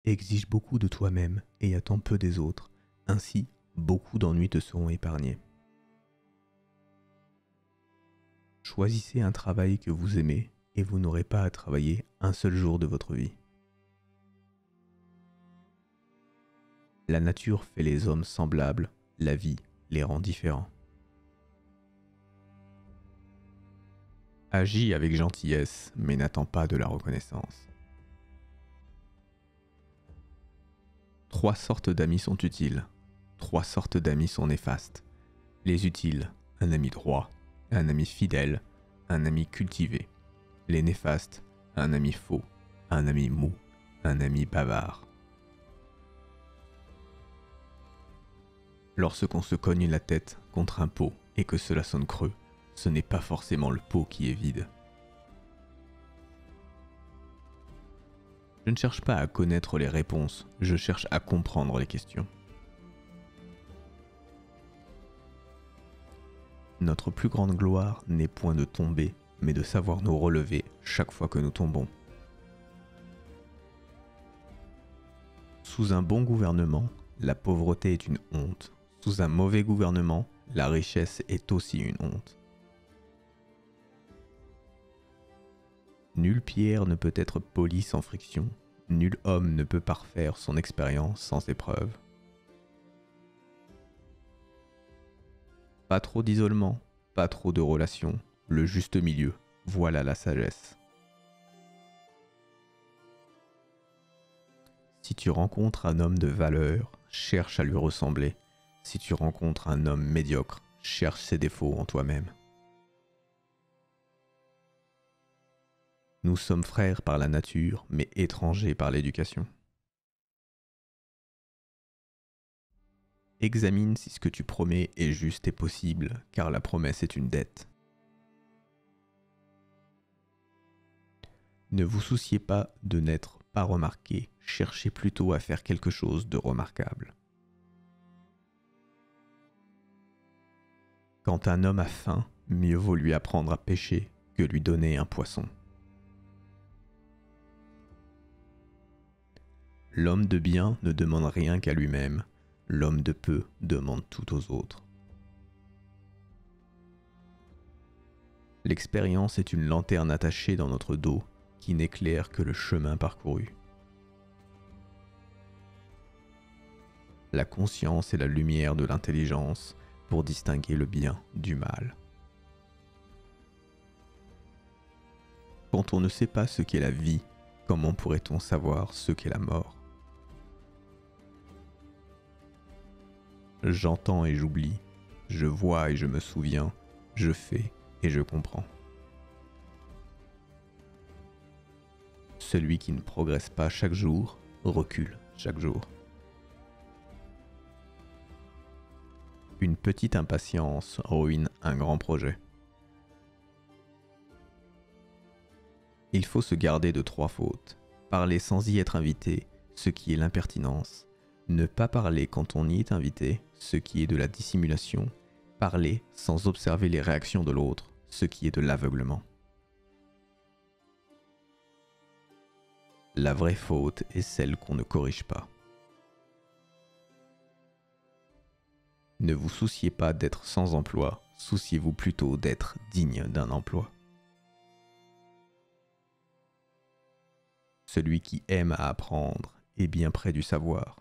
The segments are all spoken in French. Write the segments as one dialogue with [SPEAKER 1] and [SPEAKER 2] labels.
[SPEAKER 1] Exige beaucoup de toi-même et attends peu des autres. Ainsi, beaucoup d'ennuis te seront épargnés. Choisissez un travail que vous aimez et vous n'aurez pas à travailler un seul jour de votre vie. La nature fait les hommes semblables, la vie les rend différents. Agis avec gentillesse, mais n'attends pas de la reconnaissance. 3 sortes d'amis sont utiles. 3 sortes d'amis sont néfastes. Les utiles, un ami droit, un ami fidèle, un ami cultivé. Les néfastes, un ami faux, un ami mou, un ami bavard. Lorsqu'on se cogne la tête contre un pot et que cela sonne creux, ce n'est pas forcément le pot qui est vide. Je ne cherche pas à connaître les réponses, je cherche à comprendre les questions. Notre plus grande gloire n'est point de tomber, mais de savoir nous relever chaque fois que nous tombons. Sous un bon gouvernement, la pauvreté est une honte. Sous un mauvais gouvernement, la richesse est aussi une honte. Nulle pierre ne peut être polie sans friction. Nul homme ne peut parfaire son expérience sans épreuve. Pas trop d'isolement, pas trop de relations, le juste milieu, voilà la sagesse. Si tu rencontres un homme de valeur, cherche à lui ressembler. Si tu rencontres un homme médiocre, cherche ses défauts en toi-même. Nous sommes frères par la nature, mais étrangers par l'éducation. Examine si ce que tu promets est juste et possible, car la promesse est une dette. Ne vous souciez pas de n'être pas remarqué, cherchez plutôt à faire quelque chose de remarquable. Quand un homme a faim, mieux vaut lui apprendre à pêcher que lui donner un poisson. L'homme de bien ne demande rien qu'à lui-même, l'homme de peu demande tout aux autres. L'expérience est une lanterne attachée dans notre dos qui n'éclaire que le chemin parcouru. La conscience est la lumière de l'intelligence pour distinguer le bien du mal. Quand on ne sait pas ce qu'est la vie, comment pourrait-on savoir ce qu'est la mort ? J'entends et j'oublie, je vois et je me souviens, je fais et je comprends. Celui qui ne progresse pas chaque jour, recule chaque jour. Une petite impatience ruine un grand projet. Il faut se garder de 3 fautes. Parler sans y être invité, ce qui est l'impertinence. Ne pas parler quand on y est invité, ce qui est de la dissimulation. Parler sans observer les réactions de l'autre, ce qui est de l'aveuglement. La vraie faute est celle qu'on ne corrige pas. Ne vous souciez pas d'être sans emploi, souciez-vous plutôt d'être digne d'un emploi. Celui qui aime à apprendre est bien près du savoir.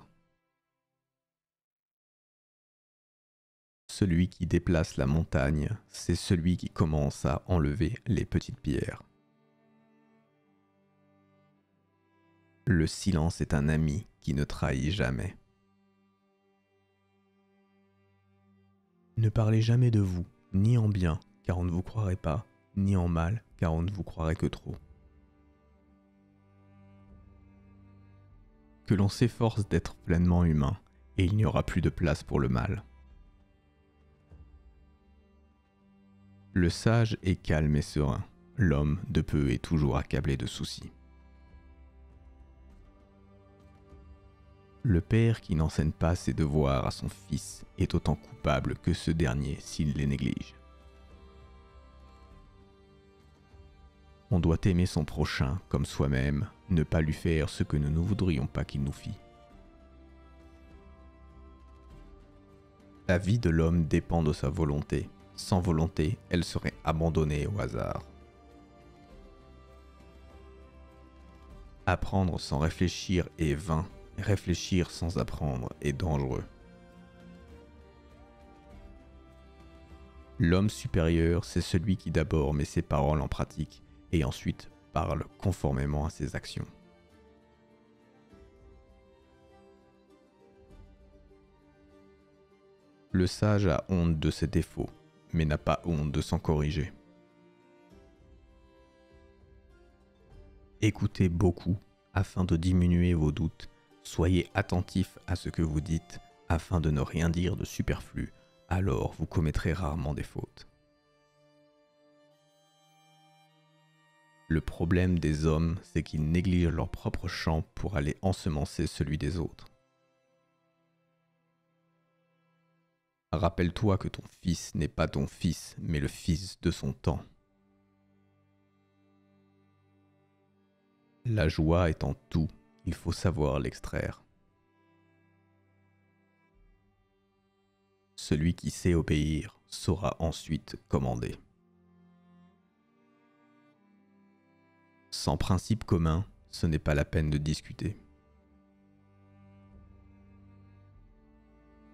[SPEAKER 1] Celui qui déplace la montagne, c'est celui qui commence à enlever les petites pierres. Le silence est un ami qui ne trahit jamais. Ne parlez jamais de vous, ni en bien, car on ne vous croirait pas, ni en mal, car on ne vous croirait que trop. Que l'on s'efforce d'être pleinement humain, et il n'y aura plus de place pour le mal. Le sage est calme et serein, l'homme de peu est toujours accablé de soucis. Le père qui n'enseigne pas ses devoirs à son fils est autant coupable que ce dernier s'il les néglige. On doit aimer son prochain comme soi-même, ne pas lui faire ce que nous ne voudrions pas qu'il nous fît. La vie de l'homme dépend de sa volonté. Sans volonté, elle serait abandonnée au hasard. Apprendre sans réfléchir est vain, réfléchir sans apprendre est dangereux. L'homme supérieur, c'est celui qui d'abord met ses paroles en pratique et ensuite parle conformément à ses actions. Le sage a honte de ses défauts, mais n'a pas honte de s'en corriger. Écoutez beaucoup afin de diminuer vos doutes. Soyez attentif à ce que vous dites afin de ne rien dire de superflu. Alors vous commettrez rarement des fautes. Le problème des hommes, c'est qu'ils négligent leur propre champ pour aller ensemencer celui des autres. Rappelle-toi que ton fils n'est pas ton fils, mais le fils de son temps. La joie est en tout, il faut savoir l'extraire. Celui qui sait obéir saura ensuite commander. Sans principe commun, ce n'est pas la peine de discuter.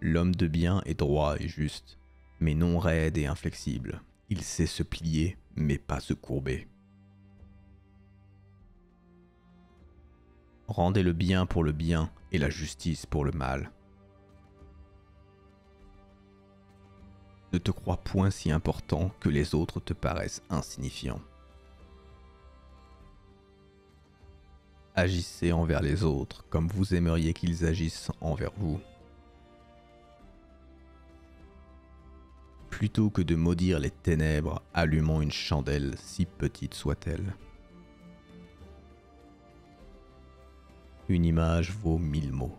[SPEAKER 1] L'homme de bien est droit et juste, mais non raide et inflexible. Il sait se plier, mais pas se courber. Rendez le bien pour le bien et la justice pour le mal. Ne te crois point si important que les autres te paraissent insignifiants. Agissez envers les autres comme vous aimeriez qu'ils agissent envers vous. Plutôt que de maudire les ténèbres, allumons une chandelle, si petite soit-elle. Une image vaut 1000 mots.